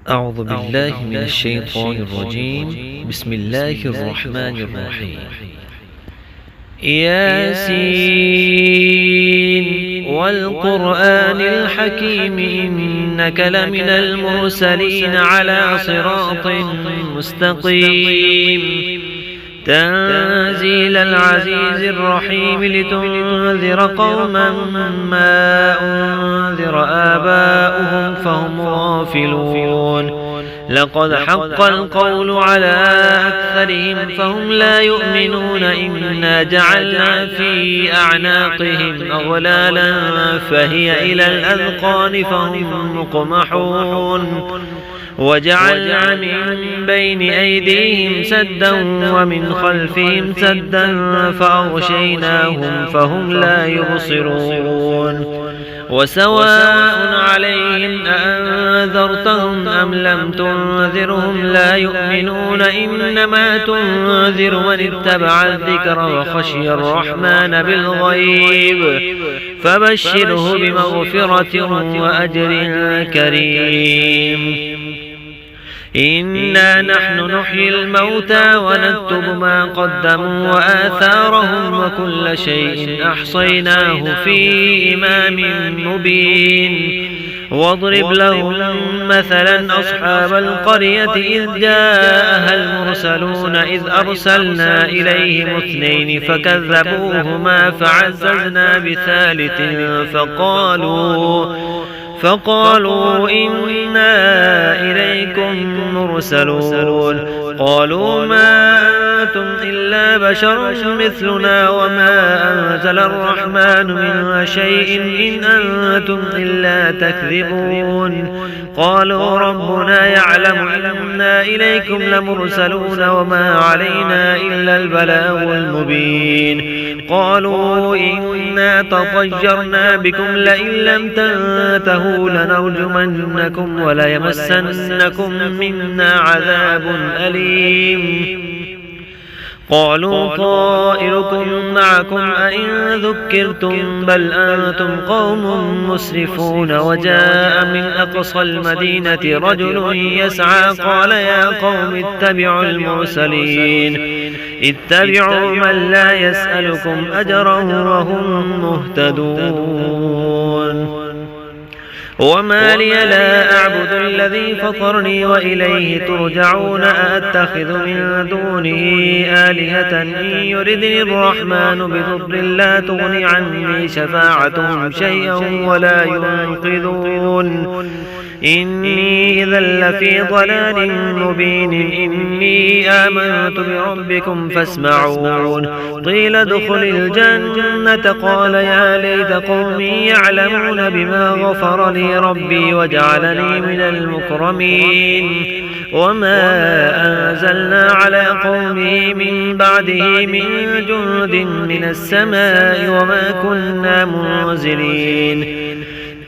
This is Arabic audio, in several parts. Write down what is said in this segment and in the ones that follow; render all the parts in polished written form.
أعوذ بالله من الشيطان الرجيم. بسم الله الرحمن الرحيم. ياسين والقرآن الحكيم إنك لمن المرسلين على صراط مستقيم تنزيل العزيز الرحيم لتنذر قوما ما أنذر آباؤهم فهم غافلون لقد حق القول على أكثرهم فهم لا يؤمنون إنا جعلنا في أعناقهم أغلالا فهي إلى الأذقان فهم مقمحون وجعلنا من بين أيديهم سدا ومن خلفهم سدا فأغشيناهم فهم لا يبصرون وسواء عليهم أأنذرتهم أم لم تنذرهم لا يؤمنون إنما تنذر من اتبع الذكر وخشي الرحمن بالغيب فبشره بمغفرة وأجر كريم. إنا نحن نحيي الموتى ونكتب ما قدموا وآثارهم وكل شيء أحصيناه في إمام مبين واضرب لهم مثلا أصحاب القرية إذ جاءها المرسلون إذ أرسلنا إليهم اثنين فكذبوهما فعززنا بثالث فقالوا إنا إليكم مرسلون قالوا ما أنتم إلا بشر مثلنا وما أنزل الرحمن من شيء إن أنتم إلا تكذبون قالوا ربنا يعلم إنا إليكم لمرسلون وما علينا إلا البلاغ المبين قالوا إنا تطيرنا بكم لئن لم تنتهوا لنرجمنكم وليمسنكم منا عذاب أليم قالوا طائركم معكم أئن ذكرتم بل أنتم قوم مسرفون وجاء من أقصى المدينة رجل يسعى قال يا قوم اتبعوا المرسلين اتبعوا من لا يسألكم أجرا وهم مهتدون وما لي لا أعبد الذي فطرني وإليه ترجعون أأتخذ من دونه آلهة إن يردني الرحمن بضر لا تغن عني شفاعتهم شيئا ولا ينقذون إني إذا لفي ضلال مبين إني آمنت بربكم فاسمعون قيل ادخل الجنة قال يا ليت قومي يعلمون بما غفر لي ربي وجعلني من المكرمين وما أنزلنا على قومه من بعده من جند من السماء وما كنا منزلين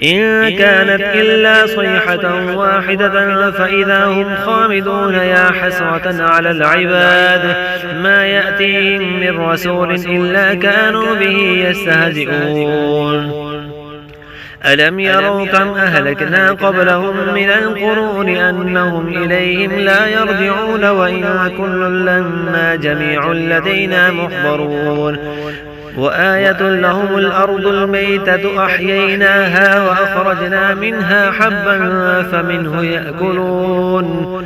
إن كانت إلا صيحة واحدة فإذا هم خامدون يا حسرة على العباد ما يأتيهم من رسول إلا كانوا به يستهزئون ألم يروا كم أهلكنا قبلهم من القرون أنهم إليهم لا يرجعون وإن كل لما جميع لدينا محضرون وآية لهم الأرض الميتة أحييناها وأخرجنا منها حبا فمنه يأكلون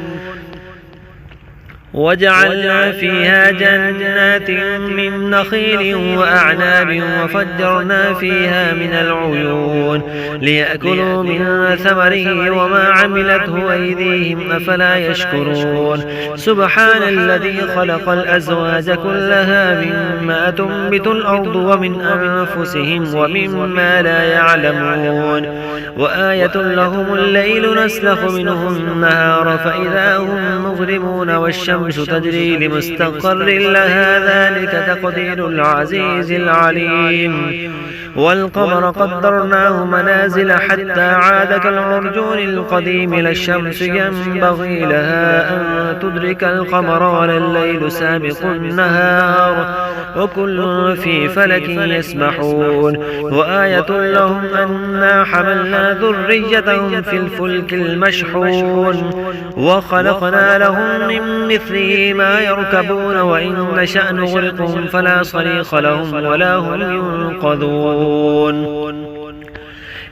وجعلنا فيها جنات من نخيل وأعناب وفجرنا فيها من العيون ليأكلوا من ثمره وما عملته أيديهم أفلا يشكرون سبحان الذي خلق الأزواج كلها مما تنبت الأرض ومن أنفسهم ومما لا يعلمون وآية لهم الليل نسلخ منه النهار فإذا هم مظلمون والشمس تجري لمستقر لها ذلك تقدير العزيز العليم والقمر قدرناه منازل حتى عاد كالعرجون القديم. لا الشمس ينبغي لها أن تدرك القمر ولا الليل سابق النهار وكل في فلك يسبحون. وآية لهم أنا حملنا ذريتهم في الفلك المشحون وخلقنا لهم من مثله ما يركبون وإن نشأ نغرقهم فلا صريخ لهم ولا هم ينقذون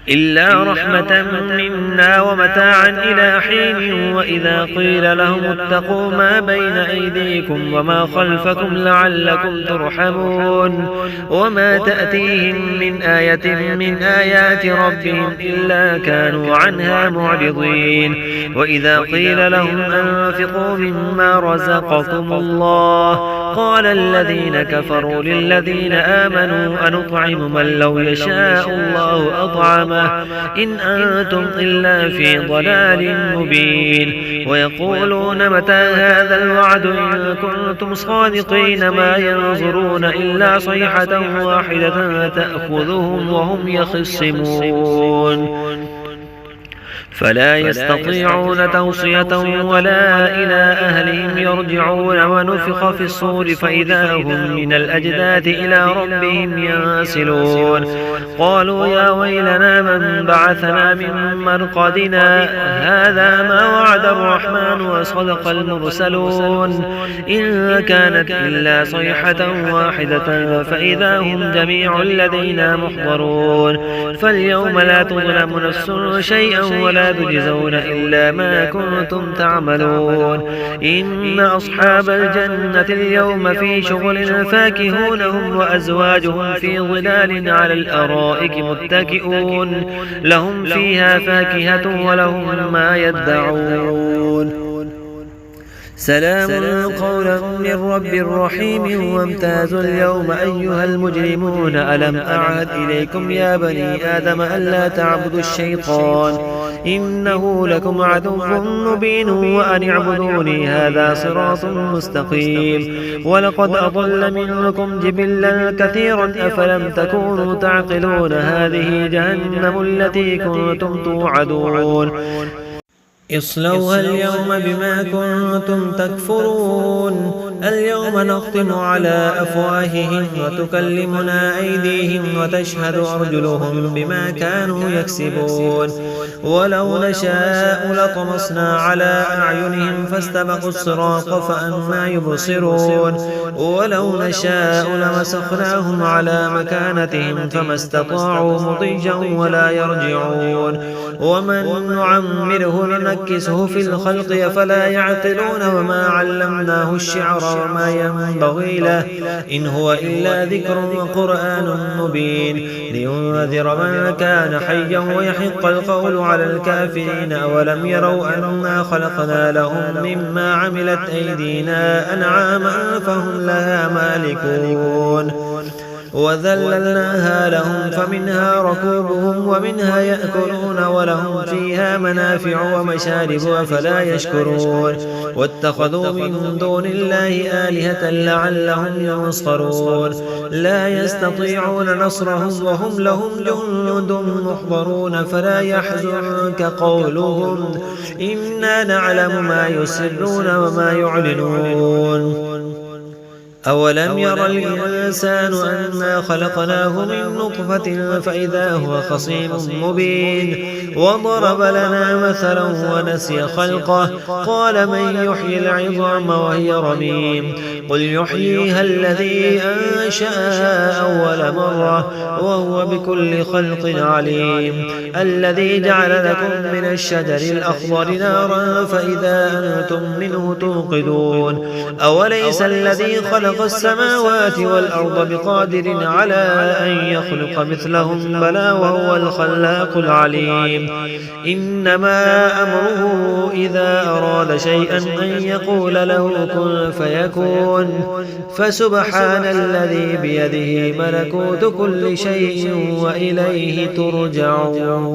إلا رحمة منا ومتاعا إلى حين. وإذا قيل لهم اتقوا ما بين أيديكم وما خلفكم لعلكم ترحمون وما تأتيهم من آية من آيات ربهم إلا كانوا عنها معرضين. وإذا قيل لهم أنفقوا مما رزقكم الله قال الذين كفروا للذين آمنوا أنطعم من لو يشاء الله أطعمه إن أنتم إلا في ضلال مبين. ويقولون متى هذا الوعد إن كنتم صادقين ما ينظرون إلا صيحة واحدة تأخذهم وهم يخصمون فلا يستطيعون توصية ولا إلى أهلهم يرجعون. ونفخ في الصور فإذا هم من الأجداث إلى ربهم ينسلون قالوا يا ويلنا من بعثنا من مرقدنا هذا ما وعد الرحمن وصدق المرسلون إن كانت إلا صيحة واحدة فإذا هم جميع لدينا محضرون. فاليوم لا تظلم نفس شيئا ولا تجزون إلا ما كنتم تعملون. إن أصحاب الجنة اليوم في شغل فاكهون هم وأزواجهم في ظلال على الأرائك متكئون لهم فيها فاكهة ولهم ما يدعون سلام قولا من رب رحيم. وامتازوا اليوم أيها المجرمون ألم أعهد إليكم يا بني آدم ألا تعبدوا الشيطان إنه لكم عدو مبين وأن اعبدوني هذا صراط مستقيم. ولقد أضل منكم جبلا كثيرا أفلم تكونوا تعقلون هذه جهنم التي كنتم توعدون اصلوها اليوم بما كنتم تكفرون. اليوم نختم على أفواههم وتكلمنا أيديهم وتشهد أرجلهم بما كانوا يكسبون. ولو نشاء لطمسنا على أعينهم فاستبقوا الصراط فأنى يبصرون. ولو نشاء لمسخناهم على مكانتهم فما استطاعوا مضيا ولا يرجعون. ومن نعمره ننكسه في الخلق أفلا يعقلون. وما علمناه الشعر وما ينبغي له إن هو إلا ذكر وقرآن مبين لينذر من كان حيا ويحق القول على الكافرين. أولم يروا أنا خلقنا لهم مما عملت أيدينا أنعاما فهم لها مالكون وذللناها لهم فمنها ركوبهم ومنها يأكلون ولهم فيها منافع ومشارب أفلا يشكرون. واتخذوا من دون الله آلهة لعلهم ينصرون لا يستطيعون نصرهم وهم لهم جند محضرون. فلا يحزنك قولهم إنا نعلم ما يسرون وما يعلنون. أولم ير الإنسان أنا خلقناه من نطفة فإذا هو خصيم مبين. وضرب لنا مثلا ونسي خلقه قال من يحيي العظام وهي رميم قل يحييها الذي أنشأها أول مرة وهو بكل خلق عليم. الذي جعل لكم من الشجر الأخضر نارا فإذا أنتم منه توقدون. أوليس الذي خلق السماوات والأرض بقادر على أن يخلق مثلهم بلى وهو الخلاق العليم. إنما أمره إذا أراد شيئا أن يقول له كن فيكون. فسبحان الذي بيده ملكوت كل شيء وإليه ترجعون.